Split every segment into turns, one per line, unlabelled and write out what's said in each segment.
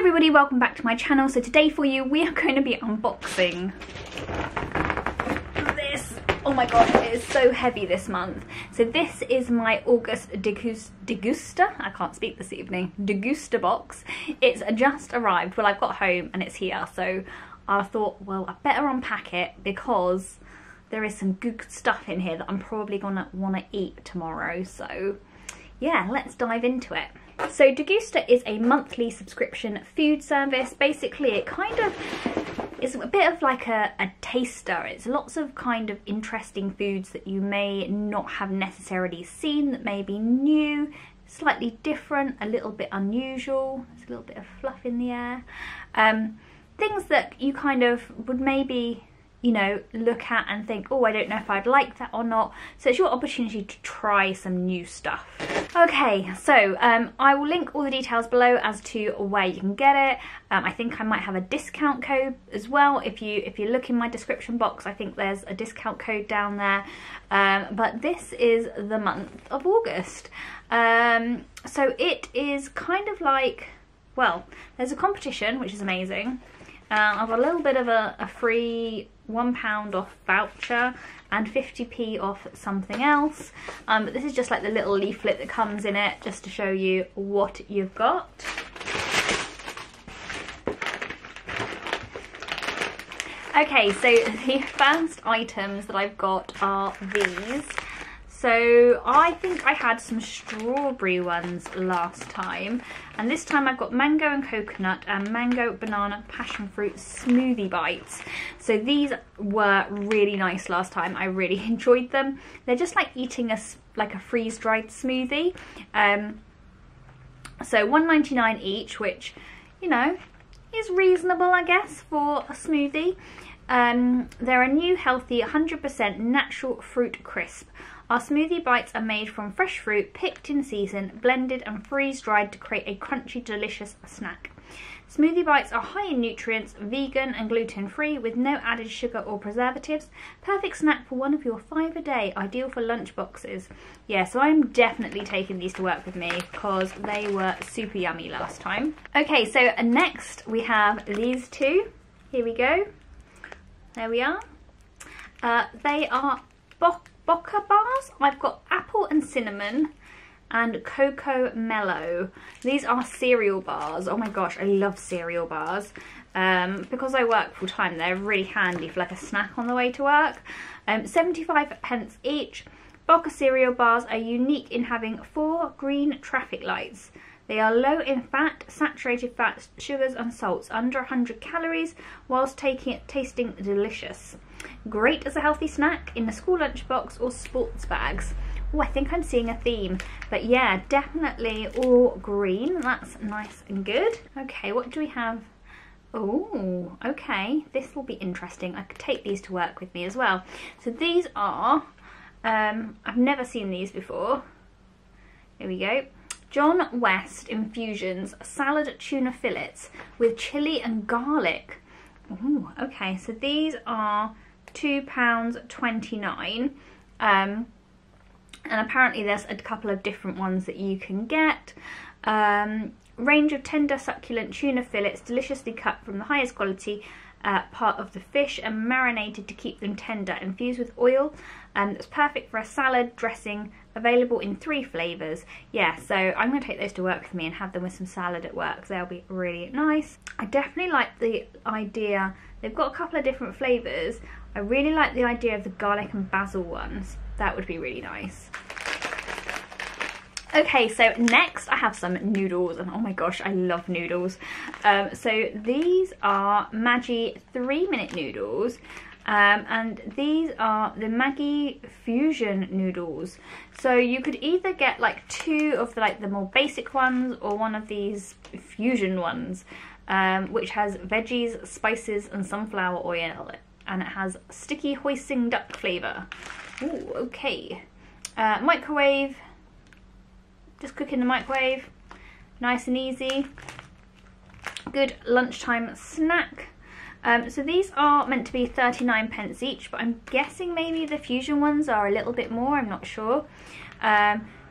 everybody, welcome back to my channel. So today for you we are going to be unboxing this. Oh my god, it is so heavy this month. So this is my August Degusta, I can't speak this evening, Degustabox. It's just arrived, well I've got home and it's here, so I thought, well I better unpack it because there is some good stuff in here that I'm probably gonna want to eat tomorrow. So yeah, let's dive into it. So Degusta is a monthly subscription food service. Basically it kind of is a bit of like a taster. It's lots of kind of interesting foods that you may not have necessarily seen, that may be new, slightly different, a little bit unusual. There's a little bit of fluff in the air. Things that you kind of would maybe, you know, look at and think, oh, I don't know if I'd like that or not. So it's your opportunity to try some new stuff. Okay, so I will link all the details below as to where you can get it. I think I might have a discount code as well. If you look in my description box, I think there's a discount code down there. But this is the month of August. So it is kind of like, well, there's a competition, which is amazing. I've got a little bit of a free £1 off voucher and 50p off something else, but this is just like the little leaflet that comes in it, just to show you what you've got. Okay, so the first items that I've got are these. So I think I had some strawberry ones last time, and this time I've got mango and coconut and mango, banana, passion fruit smoothie bites. So these were really nice last time. I really enjoyed them. They're just like eating a freeze-dried smoothie. So $1.99 each, which, you know, is reasonable, I guess, for a smoothie. They're a new, healthy, 100% natural fruit crisp. Our smoothie bites are made from fresh fruit, picked in season, blended and freeze-dried to create a crunchy, delicious snack. Smoothie bites are high in nutrients, vegan and gluten-free, with no added sugar or preservatives. Perfect snack for one of your 5 a day, ideal for lunch boxes. Yeah, so I'm definitely taking these to work with me because they were super yummy last time. Okay, so next we have these two. Here we go. There we are. They are Boca bars. I've got apple and cinnamon and cocoa mellow. These are cereal bars. Oh my gosh, I love cereal bars. Because I work full time, they're really handy for like a snack on the way to work. 75p each. Boca cereal bars are unique in having 4 green traffic lights. They are low in fat, saturated fats, sugars and salts, under 100 calories, whilst tasting delicious. Great as a healthy snack in the school lunchbox or sports bags. Oh, I think I'm seeing a theme. But yeah, definitely all green. That's nice and good. Okay, what do we have? Oh, okay. This will be interesting. I could take these to work with me as well. So these are, I've never seen these before. Here we go. John West Infusions salad tuna fillets with chili and garlic. Ooh, okay, so these are £2.29, and apparently there's a couple of different ones that you can get. Range of tender succulent tuna fillets, deliciously cut from the highest quality part of the fish and marinated to keep them tender, infused with oil. That's perfect for a salad dressing, available in 3 flavours. Yeah, so I'm going to take those to work with me and have them with some salad at work. They'll be really nice. I definitely like the idea. They've got a couple of different flavours. I really like the idea of the garlic and basil ones. That would be really nice. Okay, so next I have some noodles, and oh my gosh, I love noodles. So these are Maggi 3-minute noodles, and these are the Maggi Fusion noodles. So you could either get like 2 of the more basic ones, or one of these fusion ones, which has veggies, spices and sunflower oil, and it has sticky hoisin duck flavour. Ooh, okay. Microwave. Just cook in the microwave, nice and easy. Good lunchtime snack. So these are meant to be 39p each, but I'm guessing maybe the fusion ones are a little bit more, I'm not sure.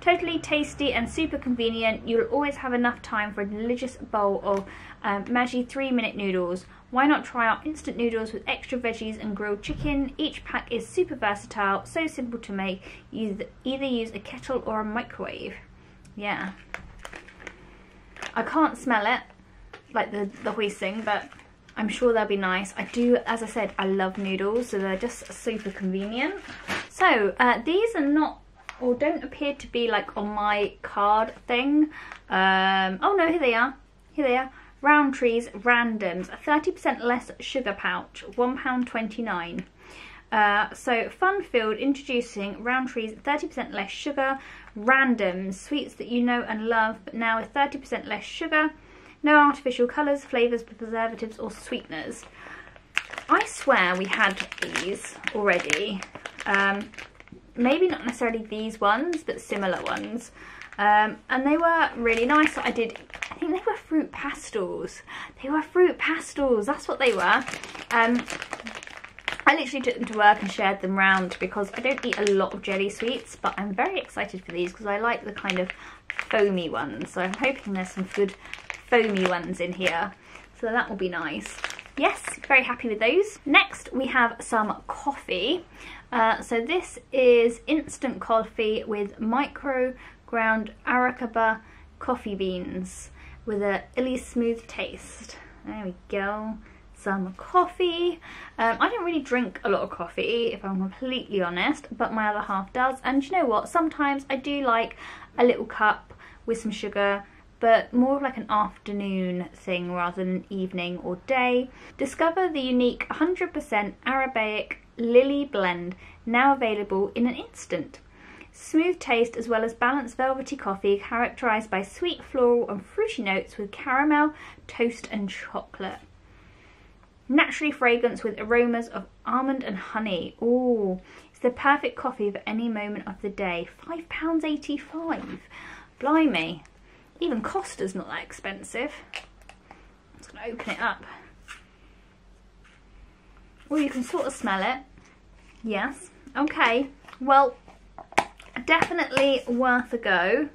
Totally tasty and super convenient. You'll always have enough time for a delicious bowl of Maggi 3-minute noodles. Why not try our instant noodles with extra veggies and grilled chicken? Each pack is super versatile, so simple to make. You either use a kettle or a microwave. Yeah. I can't smell it, like the hoisin, but I'm sure they'll be nice. I do, as I said, I love noodles, so they're just super convenient. So these are not, or don't appear to be like on my card thing. Oh no, here they are. Here they are. Rowntree's Randoms, a 30% less sugar pouch, £1.29. So fun-filled, introducing Rowntree's 30% less sugar Randoms, sweets that you know and love, but now with 30% less sugar. No artificial colours, flavours, preservatives or sweeteners. I swear we had these already. Maybe not necessarily these ones, but similar ones. And they were really nice. I think they were fruit pastels. They were fruit pastels, that's what they were. I literally took them to work and shared them round because I don't eat a lot of jelly sweets, but I'm very excited for these because I like the kind of foamy ones. So I'm hoping there's some good foamy ones in here. So that will be nice. Yes, very happy with those. Next we have some coffee. So this is instant coffee with micro ground Arakaba coffee beans with a illy smooth taste. There we go. Some coffee. I don't really drink a lot of coffee, if I'm completely honest, but my other half does. And you know what? Sometimes I do like a little cup with some sugar, but more of like an afternoon thing rather than evening or day. Discover the unique 100% Arabic Lily blend, now available in an instant. Smooth taste as well as balanced velvety coffee characterised by sweet floral and fruity notes with caramel, toast and chocolate. Naturally fragrant with aromas of almond and honey. Ooh, it's the perfect coffee for any moment of the day. £5.85. Blimey. Even Costa's not that expensive. I'm just going to open it up. Well, you can sort of smell it. Yes. Okay. Well, definitely worth a go.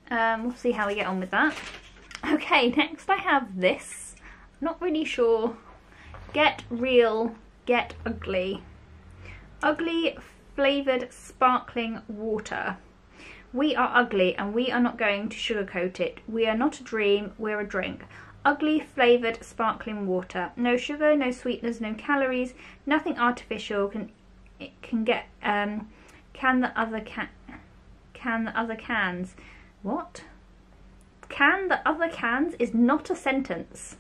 We'll see how we get on with that. Okay, next I have this. Not really sure. Get Real, Get Ugly. Ugly flavoured sparkling water. We are ugly and we are not going to sugarcoat it. We are not a dream, we're a drink. Ugly flavoured sparkling water. No sugar, no sweeteners, no calories, nothing artificial. Can the other cans. What? Can the other cans is not a sentence.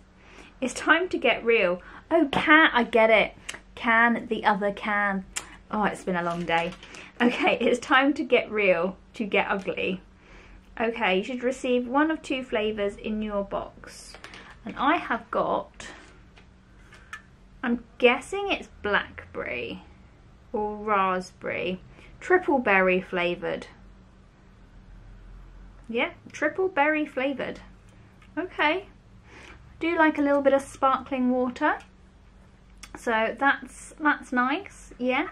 It's time to get real. Oh, I get it. Can the other can. Oh, it's been a long day. Okay, it's time to get real, to get ugly. Okay, you should receive one of 2 flavours in your box. And I have got, I'm guessing it's blackberry or raspberry. Triple berry flavoured. Yeah, triple berry flavoured. Okay. Do like a little bit of sparkling water. So that's nice. Yes.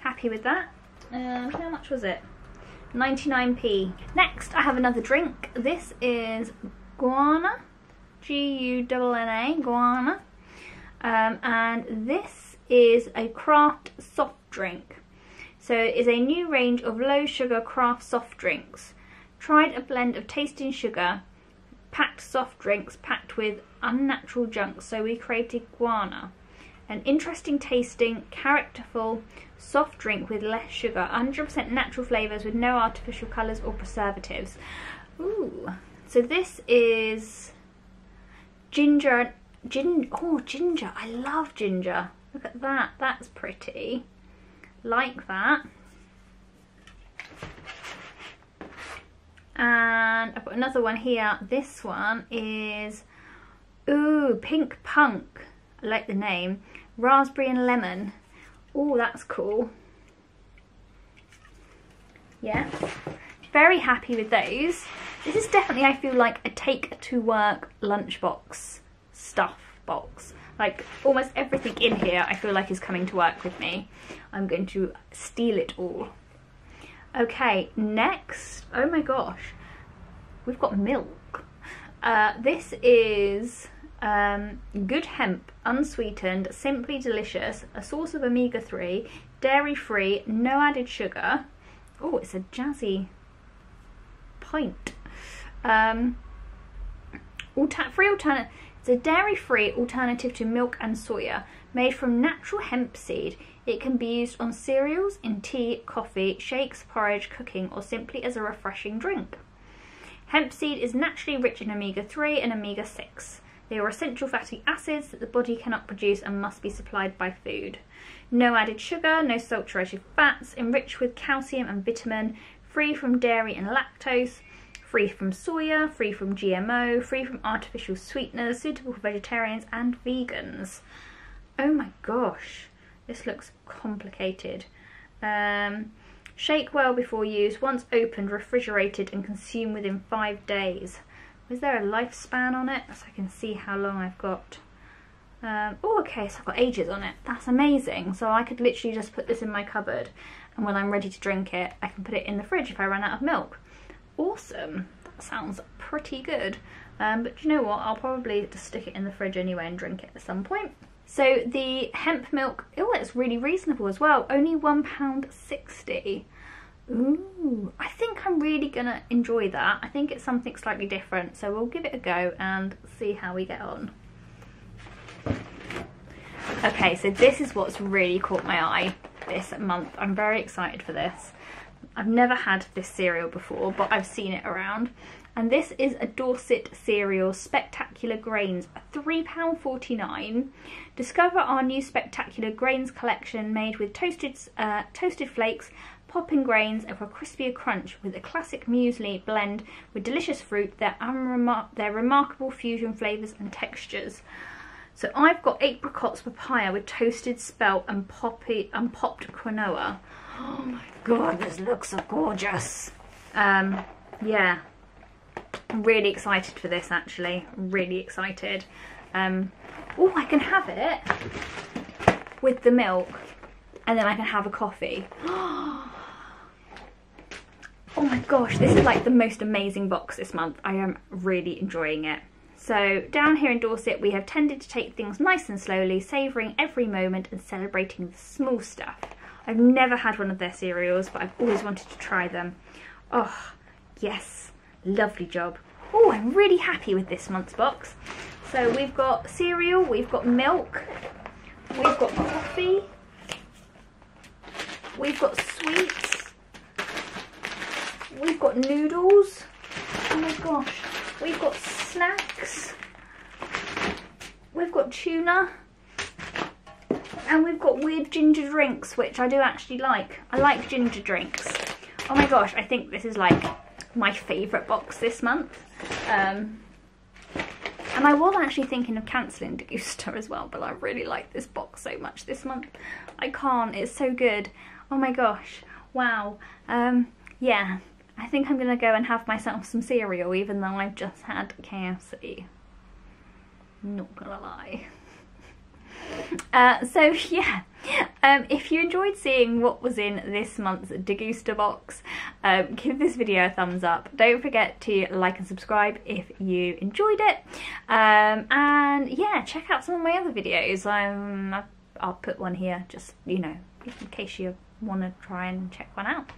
Happy with that. How much was it? 99p. Next, I have another drink. This is Guana. G-U-N-N-A. Guana. And this is a craft soft drink. So it is a new range of low sugar craft soft drinks. Tried a blend of tasting sugar, packed soft drinks packed with unnatural junk, so we created Guana. An interesting tasting, characterful soft drink with less sugar, 100% natural flavours with no artificial colours or preservatives. Ooh, so this is ginger. Oh, ginger. I love ginger. Look at that. That's pretty. Like that. And I've got another one here. This one is, ooh, Pink Punk. I like the name. Raspberry and lemon. Oh, that's cool. Yeah, very happy with those. This is definitely, I feel like, a take to work lunchbox stuff box. Like almost everything in here I feel like is coming to work with me. I'm going to steal it all. Okay, next, oh my gosh, we've got milk. This is good hemp, unsweetened, simply delicious, a source of omega-3, dairy-free, no added sugar. Oh, it's a jazzy pint. It's a dairy-free alternative to milk and soya, made from natural hemp seed. It can be used on cereals, in tea, coffee, shakes, porridge, cooking, or simply as a refreshing drink. Hemp seed is naturally rich in omega-3 and omega-6. They are essential fatty acids that the body cannot produce and must be supplied by food. No added sugar, no saturated fats, enriched with calcium and vitamin, free from dairy and lactose, free from soya, free from GMO, free from artificial sweeteners, suitable for vegetarians and vegans. Oh my gosh, this looks complicated. Shake well before use. Once opened, refrigerated and consume within 5 days. Is there a lifespan on it so I can see how long I've got? Oh, okay, so I've got ages on it. That's amazing. So I could literally just put this in my cupboard, and when I'm ready to drink it, I can put it in the fridge if I run out of milk. Awesome. That sounds pretty good. But you know what? I'll probably just stick it in the fridge anyway and drink it at some point. So the hemp milk, oh, it's really reasonable as well. Only £1.60. Ooh, I think I'm really gonna enjoy that. I think it's something slightly different, so we'll give it a go and see how we get on. Okay, so this is what's really caught my eye this month. I'm very excited for this. I've never had this cereal before, but I've seen it around. And this is a Dorset cereal, Spectacular Grains, £3.49. Discover our new Spectacular Grains collection made with toasted flakes, popping grains for a crispier crunch with a classic muesli blend with delicious fruit, their remarkable fusion flavours and textures. So I've got apricots papaya with toasted spelt and popped quinoa. Oh my god, this looks so gorgeous. Yeah, I'm really excited for this actually. Really excited. Oh, I can have it with the milk and then I can have a coffee. Oh my gosh, this is like the most amazing box this month. I am really enjoying it. So down here in Dorset, we have tended to take things nice and slowly, savouring every moment and celebrating the small stuff. I've never had one of their cereals, but I've always wanted to try them. Oh, yes, lovely job. Oh, I'm really happy with this month's box. So we've got cereal, we've got milk, we've got coffee, we've got sweets, we've got noodles, oh my gosh, we've got snacks, we've got tuna, and we've got weird ginger drinks, which I do actually like. I like ginger drinks. Oh my gosh, I think this is like my favourite box this month. And I was actually thinking of cancelling Degusta as well, but I really like this box so much this month. I can't, it's so good. Oh my gosh, wow. Yeah, I think I'm gonna go and have myself some cereal even though I've just had KFC. Not gonna lie. So yeah, if you enjoyed seeing what was in this month's Degustabox, give this video a thumbs up. Don't forget to like and subscribe if you enjoyed it, and yeah, check out some of my other videos. I'll put one here, just, you know, in case you want to try and check one out.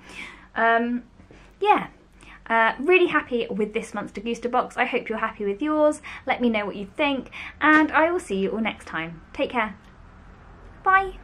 Yeah. Really happy with this month's Degustabox. I hope you're happy with yours. Let me know what you think, and I will see you all next time. Take care. Bye.